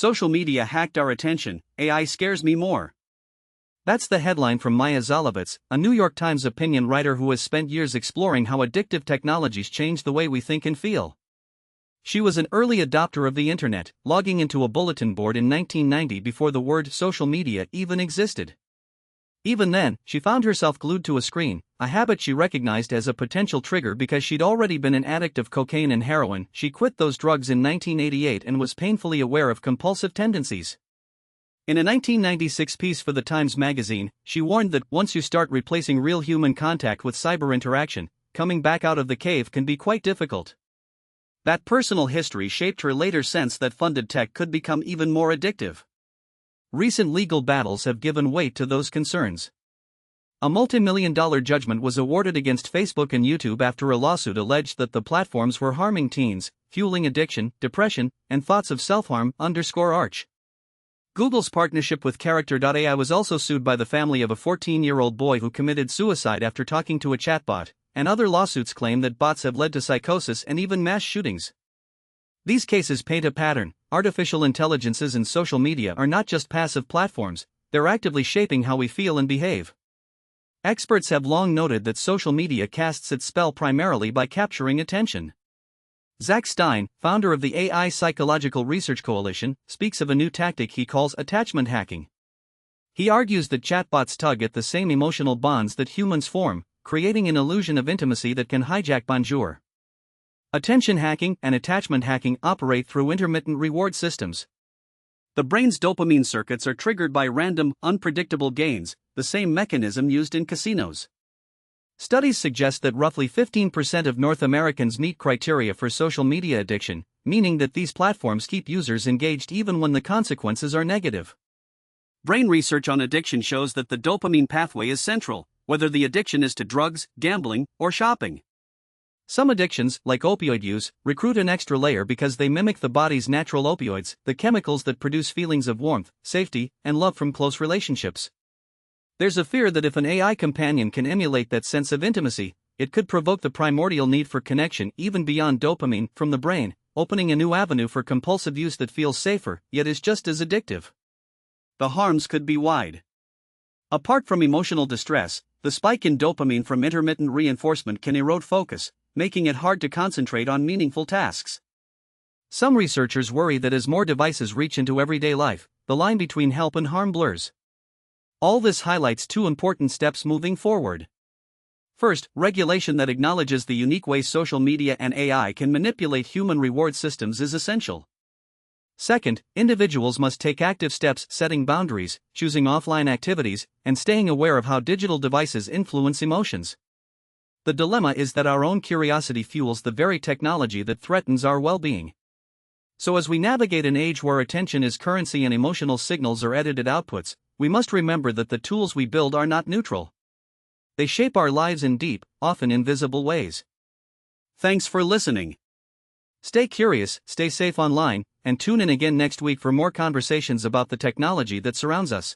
Social media hacked our attention, AI scares me more. That's the headline from Maya Zalovitz, a New York Times opinion writer who has spent years exploring how addictive technologies change the way we think and feel. She was an early adopter of the internet, logging into a bulletin board in 1990 before the word social media even existed. Even then, she found herself glued to a screen, a habit she recognized as a potential trigger because she'd already been an addict of cocaine and heroin. She quit those drugs in 1988 and was painfully aware of compulsive tendencies. In a 1996 piece for the Times magazine, she warned that once you start replacing real human contact with cyber interaction, coming back out of the cave can be quite difficult. That personal history shaped her later sense that funded tech could become even more addictive. Recent legal battles have given weight to those concerns. A multi-million-dollar judgment was awarded against Facebook and YouTube after a lawsuit alleged that the platforms were harming teens, fueling addiction, depression, and thoughts of self-harm. _arch. Google's partnership with Character.ai was also sued by the family of a 14-year-old boy who committed suicide after talking to a chatbot, and other lawsuits claim that bots have led to psychosis and even mass shootings. These cases paint a pattern. Artificial intelligences and social media are not just passive platforms, they're actively shaping how we feel and behave. Experts have long noted that social media casts its spell primarily by capturing attention. Zach Stein, founder of the AI Psychological Research Coalition, speaks of a new tactic he calls attachment hacking. He argues that chatbots tug at the same emotional bonds that humans form, creating an illusion of intimacy that can hijack bonjour. Attention hacking and attachment hacking operate through intermittent reward systems. The brain's dopamine circuits are triggered by random, unpredictable gains, the same mechanism used in casinos. Studies suggest that roughly 15% of North Americans meet criteria for social media addiction, meaning that these platforms keep users engaged even when the consequences are negative. Brain research on addiction shows that the dopamine pathway is central, whether the addiction is to drugs, gambling, or shopping. Some addictions, like opioid use, recruit an extra layer because they mimic the body's natural opioids, the chemicals that produce feelings of warmth, safety, and love from close relationships. There's a fear that if an AI companion can emulate that sense of intimacy, it could provoke the primordial need for connection even beyond dopamine from the brain, opening a new avenue for compulsive use that feels safer, yet is just as addictive. The harms could be wide. Apart from emotional distress, the spike in dopamine from intermittent reinforcement can erode focus, making it hard to concentrate on meaningful tasks. Some researchers worry that as more devices reach into everyday life, the line between help and harm blurs. All this highlights two important steps moving forward. First, regulation that acknowledges the unique ways social media and AI can manipulate human reward systems is essential. Second, individuals must take active steps setting boundaries, choosing offline activities, and staying aware of how digital devices influence emotions. The dilemma is that our own curiosity fuels the very technology that threatens our well-being. So as we navigate an age where attention is currency and emotional signals are edited outputs, we must remember that the tools we build are not neutral. They shape our lives in deep, often invisible ways. Thanks for listening. Stay curious, stay safe online, and tune in again next week for more conversations about the technology that surrounds us.